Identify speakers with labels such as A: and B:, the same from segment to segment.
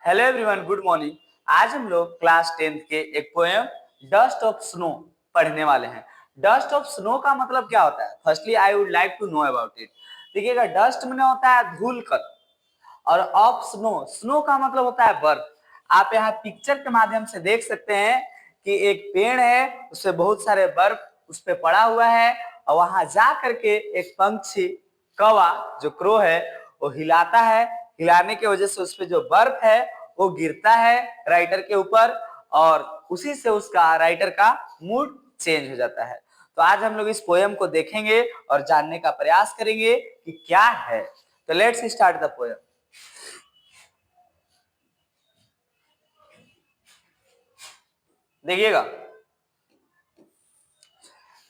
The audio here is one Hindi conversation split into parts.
A: Hello everyone, good morning. आज हम लोग क्लास 10th के एक पोएम डस्ट ऑफ स्नो पढ़ने वाले हैं। डस्ट ऑफ स्नो का मतलब क्या होता है? Firstly I would like to know about it. देखिएगा, डस्ट में होता है धूल कण और ऑफ स्नो, स्नो का मतलब होता है बर्फ। आप यहाँ पिक्चर के माध्यम से देख सकते हैं कि एक पेड़ है, उससे बहुत सारे बर्फ उस पे पड़ा हुआ है और वहां जा करके एक पंछी कौवा जो क्रो है वो हिलाता है। हिलाने की वजह से उस पे जो बर्फ है वो गिरता है राइटर के ऊपर और उसी से उसका राइटर का मूड चेंज हो जाता है। तो आज हम लोग इस पोएम को देखेंगे और जानने का प्रयास करेंगे कि क्या है। तो लेट्स स्टार्ट द पोएम। देखिएगा,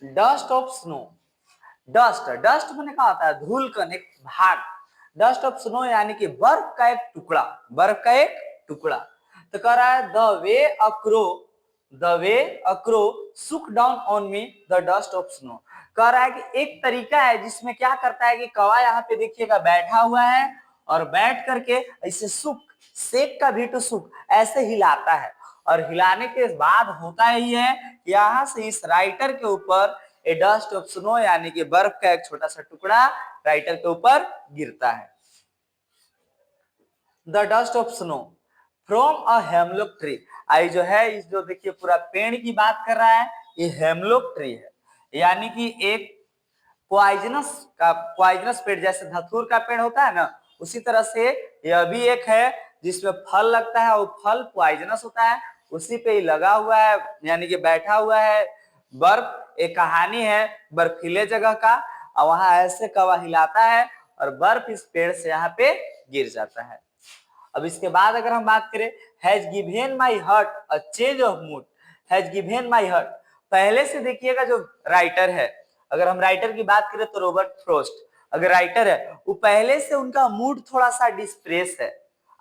A: dust of snow. Dust dust मैंने कहा होता है धूल कण, एक भाग। डस्ट ऑफ स्नो यानी कि बर्फ का एक टुकड़ा, बर्फ का एक टुकड़ा। तो कह रहा है द वे अक्रो सुक down on me the dust of snow. कह रहा है कि एक तरीका है जिसमें क्या करता है कि कौवा यहाँ पे देखिएगा बैठा हुआ है और बैठ करके ऐसे सुक, सेक का भी तो सुक ऐसे हिलाता है और हिलाने के बाद होता ही है यहाँ से इस राइटर के ऊपर ए डस्ट ऑफ स्नो यानी कि बर्फ का एक छोटा सा टुकड़ा राइटर के ऊपर गिरता है। The dust of snow from a hemlock tree. I जो है इस जो देखिए पूरा पेड़ की बात कर रहा है, ये हेमलॉक ट्री है यानी कि एक पॉइजनस पेड़, जैसे धतूर का पेड़ होता है ना, उसी तरह से यह भी एक है जिसमें फल लगता है, वो फल पॉइजनस होता है, उसी पे ही लगा हुआ है यानी कि बैठा हुआ है। बर्फ एक कहानी है बर्फीले जगह का और वहां ऐसे कौवा हिलाता है और बर्फ इस पेड़ से यहाँ पे गिर जाता है। अब इसके बाद अगर हम बात करें, has given my heart a change of mood. Has given my heart, पहले से देखिएगा जो राइटर है, अगर हम राइटर की बात करें तो रॉबर्ट फ्रॉस्ट अगर राइटर है, वो पहले से उनका मूड थोड़ा सा डिस्प्रेस है,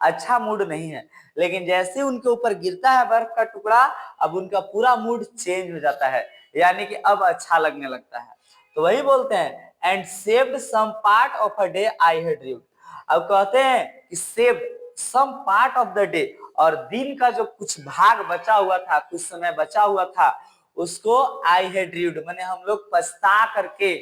A: अच्छा मूड नहीं है। लेकिन जैसे उनके ऊपर गिरता है बर्फ का टुकड़ा, अब उनका पूरा मूड चेंज हो जाता है यानी कि अब अच्छा लगने लगता है। तो वही बोलते हैं and saved some part of a day I had dreamed. अब कहते हैं कि saved some part of the day, और दिन का जो कुछ भाग बचा हुआ था, कुछ समय बचा हुआ था, उसको आई हैड ड्रीम्ड माने हम लोग पछता करके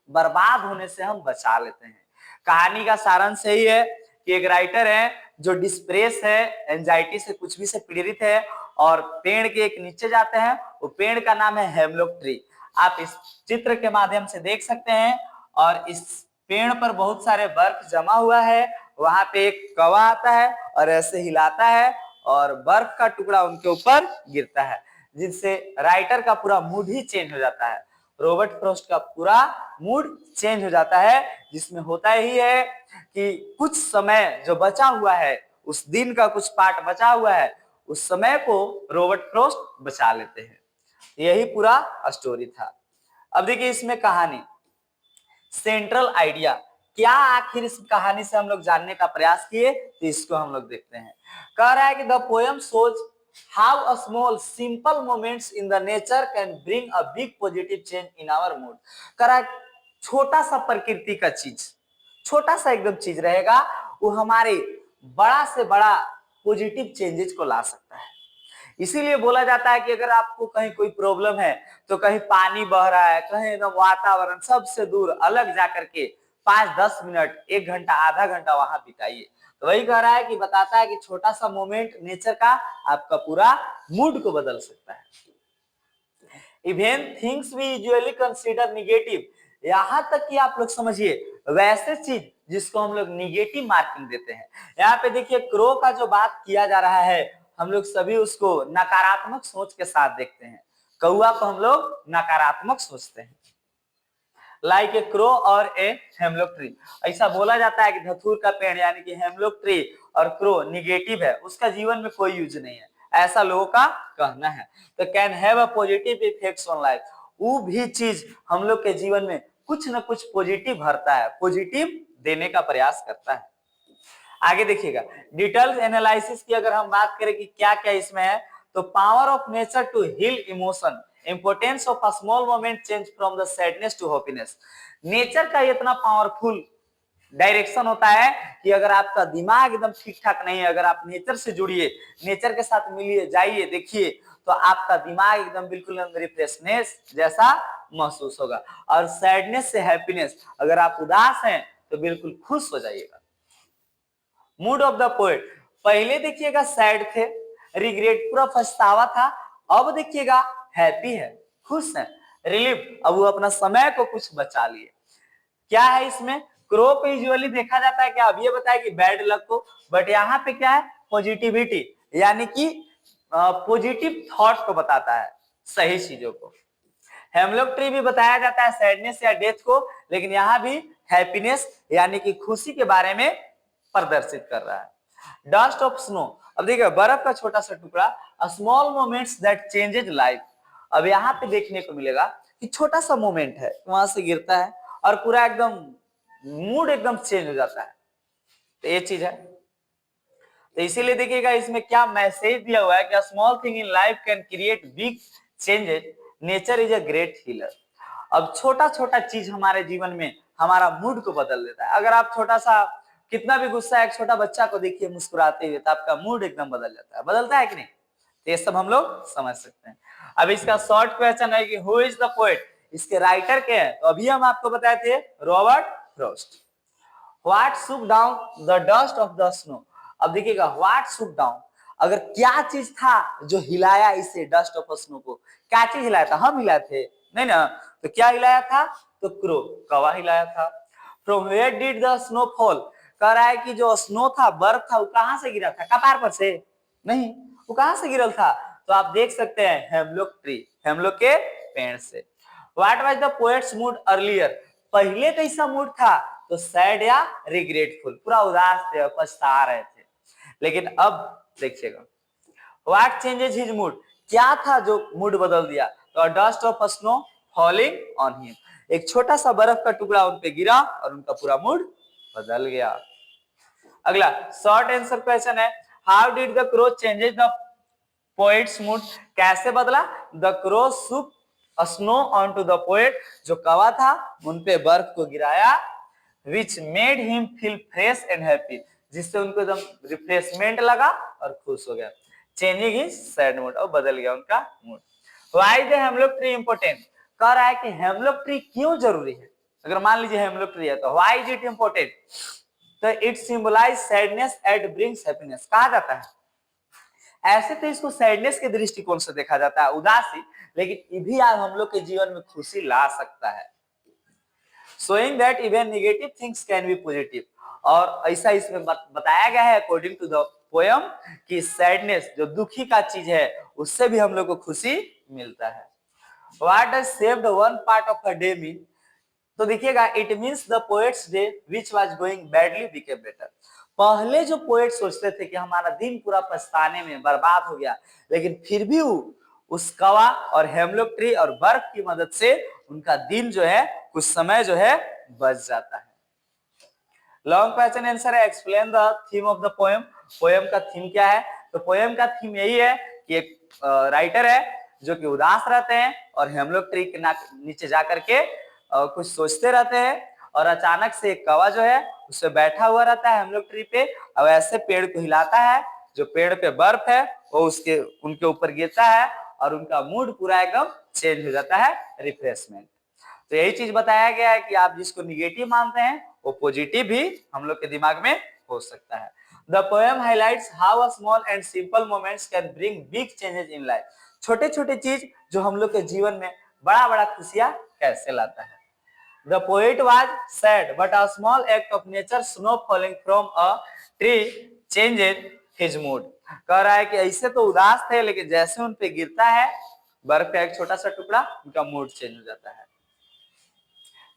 A: बर्बाद होने से हम बचा लेते हैं। कहानी का सारांश यही है कि एक राइटर है जो डिस्प्रेस है, एंजाइटी से कुछ भी से पीड़ित है और पेड़ के एक नीचे जाते हैं, वो पेड़ का नाम है हेमलॉक ट्री। आप इस चित्र के माध्यम से देख सकते हैं और इस पेड़ पर बहुत सारे बर्फ जमा हुआ है, वहां पे एक कौवा आता है और ऐसे हिलाता है और बर्फ का टुकड़ा उनके ऊपर गिरता है, जिससे राइटर का पूरा मूड ही चेंज हो जाता है। रॉबर्ट फ्रॉस्ट का पूरा मूड चेंज हो जाता है, जिसमें होता ही है कि कुछ समय जो बचा हुआ है, उस दिन का कुछ पार्ट बचा हुआ है, उस समय को रॉबर्ट फ्रॉस्ट बचा लेते हैं। यही पूरा स्टोरी था। अब देखिए इसमें कहानी, सेंट्रल आइडिया क्या आखिर इस कहानी से हम लोग जानने का प्रयास किए, तो इसको हम लोग देखते हैं। कह रहा है कि the poem shows how a small simple moments in the nature can bring a big positive change in our mood. कह रहा है छोटा सा प्रकृति का चीज, छोटा सा एकदम चीज रहेगा, वो हमारे बड़ा से बड़ा पॉजिटिव चेंजेस को ला सकता है। इसीलिए बोला जाता है कि अगर आपको कहीं कोई प्रॉब्लम है, तो कहीं पानी बह रहा है, कहीं एकदम वातावरण सबसे दूर अलग जाकर के 5-10 मिनट, 1 घंटा, आधा घंटा वहां बिताइए। तो वही कह रहा है कि बताता है कि छोटा सा मोमेंट नेचर का आपका पूरा मूड को बदल सकता है। Even things we usually consider negative, यहां तक कि आप लोग समझिए वैसे चीज जिसको हम लोग निगेटिव मार्किंग देते हैं। यहाँ पे देखिए क्रो का जो बात किया जा रहा है, हम लोग सभी उसको नकारात्मक सोच के साथ देखते हैं। कौआ को हम लोग नकारात्मक सोचते हैं, लाइक ए क्रो और ए हेमलॉक ट्री। ऐसा बोला जाता है कि धतूर का पेड़ यानी कि हेमलॉक ट्री और क्रो निगेटिव है, उसका जीवन में कोई यूज नहीं है, ऐसा लोगों का कहना है। तो can have a positive effects on life, वो भी चीज हम लोग के जीवन में कुछ न कुछ पॉजिटिव भरता है, पॉजिटिव देने का प्रयास करता है। आगे देखिएगा, डिटेल्स एनालिसिस की अगर हम बात करें कि क्या क्या इसमें है, तो power of nature to heal emotion, importance of a small moment change from the sadness to happiness. Nature का इतना पावरफुल डायरेक्शन होता है कि अगर आपका दिमाग एकदम ठीक ठाक नहीं है, अगर आप नेचर से जुड़िए, नेचर के साथ मिलिए, जाइए, देखिए, तो आपका दिमाग एकदम बिल्कुल रिफ्रेशनेस जैसा महसूस होगा। और सैडनेस से हैप्पीनेस, अगर आप उदास हैं तो बिल्कुल खुश हो जाइएगा। मूड ऑफ द पोएट, पहले देखिएगा सैड थे, रिग्रेट पूरा पछतावा था, अब देखिएगा हैप्पी है, खुश है, रिलीफ, अब वो अपना समय को कुछ बचा लिए। क्या है इसमें, क्रो पे यूजुअली देखा जाता है क्या, अब ये बताया कि बैड लक को, बट यहाँ पे क्या है, पॉजिटिविटी, यानी कि पॉजिटिव थॉट को बताता है, सही चीजों को। हेमलॉक ट्री भी बताया जाता है सैडनेस या डेथ को, लेकिन यहाँ भी हैप्पीनेस यानी कि खुशी के बारे में प्रदर्शित कर रहा है। डस्ट ऑफ स्नो, अब देखिए बर्फ का छोटा सा टुकड़ा, small moments that changes life. अब यहाँ पे देखने को मिलेगा कि छोटा सा मोमेंट है, वहां से गिरता है और पूरा एकदम मूड एकदम चेंज हो जाता है, तो ये चीज है। तो इसीलिए देखिएगा इसमें क्या मैसेज दिया हुआ है कि small thing in life can create big changes, nature is a great healer. अब छोटा छोटा चीज हमारे जीवन में हमारा मूड को बदल देता है। अगर आप छोटा सा, कितना भी गुस्सा है, एक छोटा बच्चा को देखिए मुस्कुराते हुए, तो आपका मूड एकदम बदल जाता है, बदलता है कि नहीं, तो ये सब हम लोग समझ सकते हैं। अब इसका शॉर्ट क्वेश्चन है कि हु इज द पोएट, इसके राइटर के हैं, तो अभी हम आपको बताए थे Robert Frost. What Shuk down the dust of the snow, अब देखिएगा व्हाट शुक डाउन, अगर क्या चीज था जो हिलाया इसे डस्ट ऑफ स्नो को, क्या चीज हिलाया था, हम हिलाए थे नहीं ना, तो क्या हिलाया था, तो क्रो, कौवा हिलाया था। From where did the snow fall, कह रहा है कि जो स्नो था, बर्फ था, वो कहां से गिरा था, कपार पर से नहीं, वो कहां से गिरल था, तो आप देख सकते हैं हेमलॉक ट्री, हेमलॉक के पेड़ से। What was the poet's mood earlier, पहले कैसा मूड था, तो सैड या रिग्रेटफुल, पूरा उदास थे, पछता रहे थे। लेकिन अब देखिएगा व्हाट चेंजेस हिज मूड, क्या था जो मूड बदल दिया, तो dust of snow falling on him, एक छोटा सा बर्फ का टुकड़ा उन पे गिरा और उनका पूरा मूड बदल गया। अगला शॉर्ट आंसर क्वेश्चन है, how did the crow changes the poet's mood, कैसे बदला, the crow shook snow on to the poet, जो कौवा था उन पे बर्फ को गिराया, which made him feel fresh and happy, जिससे उनको एकदम रिफ्रेशमेंट लगा और खुश हो गया, चेंजिंग हिज सैड मूड, और बदल गया उनका mood. Why the hemlock tree important, कह रहा है कि हेमलॉक ट्री क्यों जरूरी है, अगर मान लीजिए हेमलॉक ट्री है तो व्हाई इज इट इंपोर्टेंट, तो it symbolize sadness and brings happiness, कहा जाता है। ऐसे तो इसको सैडनेस के दृष्टिकोण से देखा जाता है, उदासी, लेकिन ये भी हम लोग के जीवन में खुशी ला सकता है, showing that even negative things can be positive, और ऐसा इसमें बताया गया है अकॉर्डिंग टू द पोयम कि सैडनेस जो दुखी का चीज है उससे भी हम लोग को खुशी मिलता है। What does saved one part of a day mean, तो देखिएगा it means the poets day which was going badly became better, पहले जो पोएट सोचते थे कि हमारा दिन पूरा पछताने में बर्बाद हो गया, लेकिन फिर भी उस कौवा और हेमलॉक ट्री और बर्फ की मदद से उनका दिन जो है कुछ समय जो है बच जाता है। लॉन्ग क्वेश्चन आंसर है, explain the theme of the poem, poem का थीम क्या है, तो पोएम का थीम यही है कि एक राइटर है जो कि उदास रहते हैं और हेमलॉक ट्री के नीचे जा करके कुछ सोचते रहते हैं, और अचानक से एक कौवा जो है उससे बैठा हुआ रहता है हेमलॉक ट्री पे, और ऐसे पेड़ को हिलाता है, जो पेड़ पे बर्फ है वो उसके उनके ऊपर गिरता है और उनका मूड पूरा एकदम चेंज हो जाता है, रिफ्रेशमेंट। तो यही चीज बताया गया है कि आप जिसको निगेटिव मानते हैं वो पॉजिटिव भी हम लोग के दिमाग में हो सकता है। The poem highlights how a small and simple moments can bring big changes in life, छोटे छोटे चीज जो हम लोग के जीवन में बड़ा बड़ा खुशियां कैसे लाता है। The poet was sad, but a small act of nature, snow falling from a tree, changed his mood. कह रहा है कि ऐसे तो उदास थे, लेकिन जैसे उन पे गिरता है बर्फ का एक छोटा सा टुकड़ा, उनका मूड चेंज हो जाता है।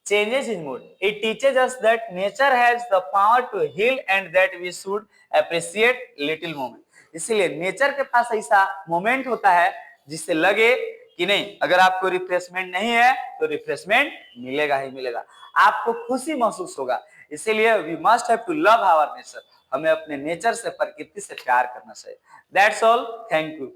A: Changes his mood. It teaches us that nature has the power to heal and that we should appreciate little moment. इसीलिए नेचर के पास ऐसा मोमेंट होता है जिससे लगे कि नहीं, अगर आपको रिफ्रेशमेंट नहीं है तो रिफ्रेशमेंट मिलेगा ही मिलेगा, आपको खुशी महसूस होगा। इसीलिए we must have to love our nature, हमें अपने नेचर से, प्रकृति से प्यार करना चाहिए। That's all, thank you.